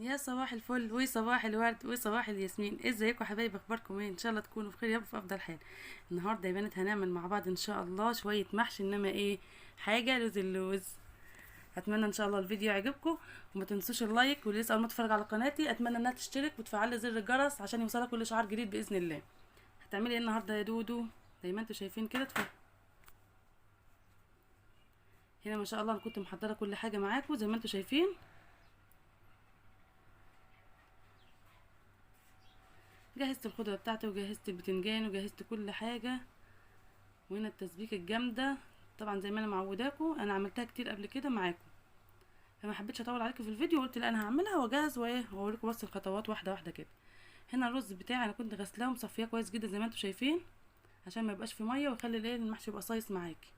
يا صباح الفل وصباح الورد وصباح الياسمين، ازيكم يا حبايبي؟ اخباركم ايه؟ ان شاء الله تكونوا بخير يا رب في افضل حال. النهارده يا بنات هنعمل مع بعض ان شاء الله شويه محشي، انما ايه، حاجه لوز اللوز. اتمنى ان شاء الله الفيديو يعجبكم، وما تنسوش اللايك، واللي لسه اول ما تتفرج على قناتي اتمنى انها تشترك وتفعل زر الجرس عشان يوصلك كل شعار جديد باذن الله. هتعملي ايه النهارده يا دودو؟ زي ما انتم شايفين كده هنا ما شاء الله انا كنت محضره كل حاجه معاكم زي ما انتم شايفين. جهزت الخضره بتاعتي وجهزت البتنجان وجهزت كل حاجه. وهنا التسبيكه الجامده، طبعا زي ما انا معوداكم، انا عملتها كتير قبل كده معاكم، فما حبيتش اطول عليكم في الفيديو، قلت لا انا هعملها واجهز وايه واوريكم بس الخطوات واحده واحده كده. هنا الرز بتاعي انا كنت غسلاه ومصفياه كويس جدا زي ما انتم شايفين، عشان ما يبقاش في ميه ويخلي الايه المحشي يبقى صايص معاكي،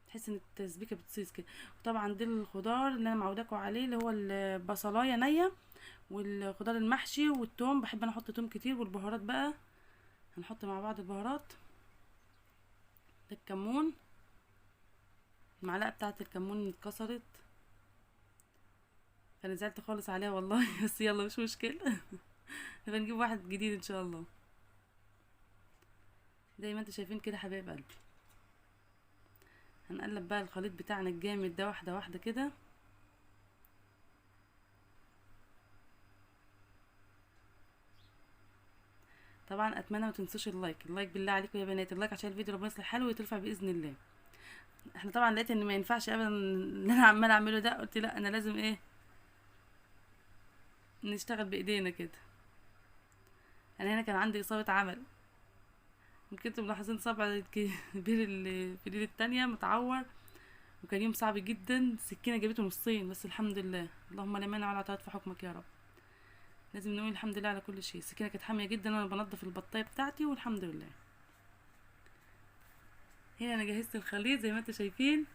تحس ان التسبيكه بتصيص كده. وطبعا دي الخضار اللي انا معوداكم عليه، اللي هو البصلايه نيه، والخضار المحشي والثوم، بحب انا احط ثوم كتير، والبهارات بقى هنحط مع بعض البهارات. ده الكمون، المعلقه بتاعه الكمون اتكسرت، فانا زعلت خالص عليها والله بس يلا مش مشكله نبقى نجيب واحد جديد ان شاء الله. زي ما انتوا شايفين كده حبايب قلبي، هنقلب بقى الخليط بتاعنا الجامد ده واحده واحده كده. طبعا اتمنى ما تنسوش اللايك بالله عليكم يا بنات، اللايك عشان الفيديو ربنا يصلح حاله ويترفع باذن الله. احنا طبعا لقيت ان ما ينفعش ابدا اللي انا عماله اعمله ده، قلت لا انا لازم ايه، نشتغل بايدينا كده. انا هنا كان عندي اصابه عمل، يمكن انتوا ملاحظين صبع كبير اللي في الايد التانية متعور، وكان يوم صعب جدا، السكينه جابته نصين، بس الحمد لله، اللهم لا مانع ولا اعتراض في حكمك يا رب. لازم نقول الحمد لله على كل شيء. السكينه كانت حاميه جدا وانا بنضف البطايه بتاعتي، والحمد لله. هنا انا جهزت الخليط زي ما انتوا شايفين،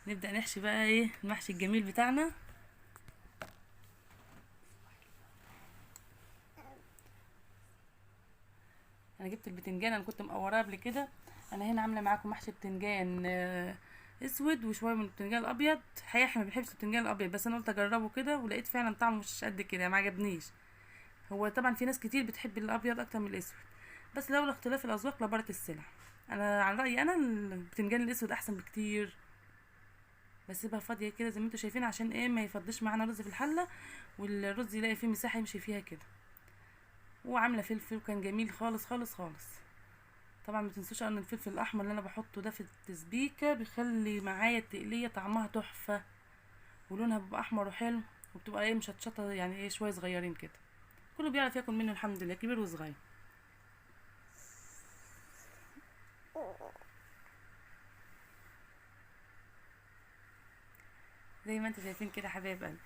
نبدا نحشي بقى ايه المحشي الجميل بتاعنا. انا جبت البتنجان، انا كنت مقوراه قبل كده. انا هنا عامله معاكم محشي بتنجان اسود، وشويه من البتنجان الابيض. حقيقه احنا ما بنحبش البتنجان الابيض، بس انا قلت اجربه كده ولقيت فعلا طعمه مش قد كده، ما عجبنيش. هو طبعا في ناس كتير بتحب الابيض اكتر من الاسود، بس لولا اختلاف الاذواق لبارت السلع. انا عن رايي انا البتنجان الاسود احسن بكتير. بسيبها فاضيه كده زي ما انتوا شايفين، عشان ايه ما يفضيش معانا رز في الحله، والرز يلاقي فيه مساحه يمشي فيها كده. وعامله فلفل وكان جميل خالص خالص خالص. طبعا ما تنسوش ان الفلفل الاحمر اللي انا بحطه ده في التسبيكه بيخلي معايا التقليه طعمها تحفه، ولونها بيبقى احمر وحلو، وبتبقى ايه مشطشطه، يعني ايه شويه صغيرين كده، كله بيعرف ياكل منه الحمد لله، كبير وصغير. زي ما انتوا شايفين كده حبايب قلبي.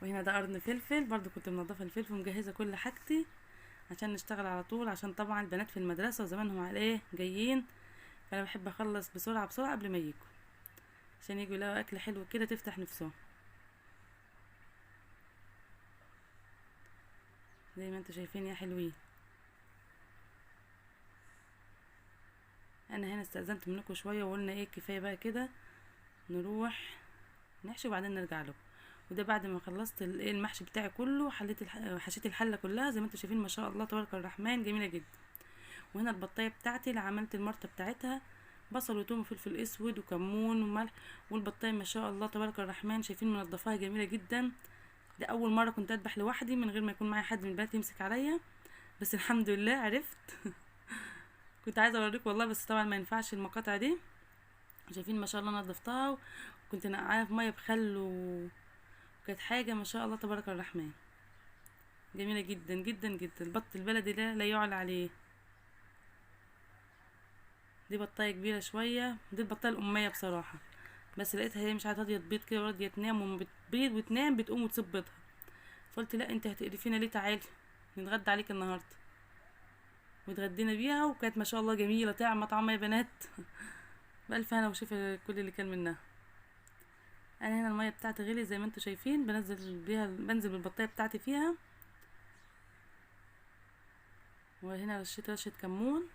وهنا ده قرن فلفل، برضو كنت منضفه الفلفل ومجهزه كل حاجتي عشان نشتغل على طول، عشان طبعا البنات في المدرسه وزمانهم على ايه جايين، فانا بحب اخلص بسرعه بسرعه قبل ما يجوا، عشان يجوا يلاقوا اكل حلو كده تفتح نفسهم. زي ما انتوا شايفين يا حلوين. انا هنا استأذنت منكم شويه وقلنا ايه كفايه بقى كده، نروح نحشي وبعدين نرجع لكم. وده بعد ما خلصت الايه المحشي بتاعي كله، حشيت الحله كلها زي ما انتوا شايفين ما شاء الله تبارك الرحمن، جميله جدا. وهنا البطايه بتاعتي اللي عملت المرطه بتاعتها، بصل وتوم وفلفل اسود وكمون وملح. والبطايه ما شاء الله تبارك الرحمن شايفين منضفاها جميله جدا. ده اول مره كنت اذبح لوحدي من غير ما يكون معايا حد من البنات يمسك عليا، بس الحمد لله عرفت كنت عايزه اوريك والله، بس طبعا ما ينفعش المقاطع دي. شايفين ما شاء الله نضفتها، وكنت نقعاها في ميه بخل وكانت حاجه ما شاء الله تبارك الرحمن، جميله جدا جدا جدا. البط البلدي ده لا يعلى عليه. دي بطايه كبيره شويه، دي البطايه الاميه بصراحه، بس لقيتها هي مش عايزه تبيض كده، وراضيه تنام، وما بتبيض وتنام بتقوم وتسيب بيضها، فقلت لا انت هتقرفينا ليه، تعالي نتغدى عليك النهارده. واتغدينا بيها، وكانت ما شاء الله جميله طعمه طعمه يا بنات بألف هنا وشفا كل اللي كان منها. انا هنا الميه بتاعتي غلي زي ما انتوا شايفين، بنزل بالبطايه بتاعتي فيها. وهنا رشيت رشه كمون.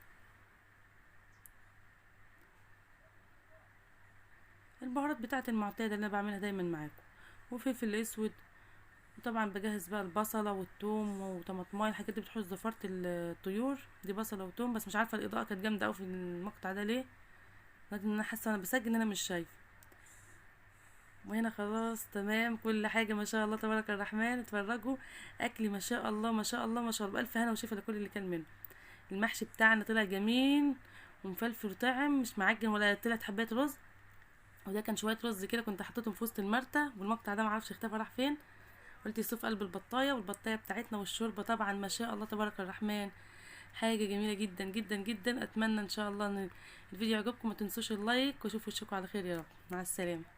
والبهارات بتاعه المعتاده اللي انا بعملها دايما معاكم، وفلفل اسود. وطبعا بجهز بقى البصله والثوم وطماطمايه، الحاجات دي بتحوش زفاره الطيور. دي بصله وثوم، بس مش عارفه الاضاءه كانت جامده قوي في المقطع ده ليه، لكن انا حاسه انا بسجل ان انا مش شايفه. وهنا خلاص تمام، كل حاجه ما شاء الله تبارك الرحمن. اتفرجوا، اكلي ما شاء الله ما شاء الله ما شاء الله، بالف هنا وشفا لكل اللي كان منه. المحشي بتاعنا طلع جميل ومفلفل وطعم، مش معجن ولا طلعت حبات رز. وده كان شويه رز كده كنت حطيتهم في وسط المرتة، والمقطع ده معرفش اختفى راح فين. قلت يصيف قلب البطايه، والبطايه بتاعتنا والشوربه طبعا ما شاء الله تبارك الرحمن، حاجه جميله جدا جدا جدا. اتمنى ان شاء الله ان الفيديو يعجبكم، ما تنسوش اللايك، واشوف وشكم على خير يا رب. مع السلامه.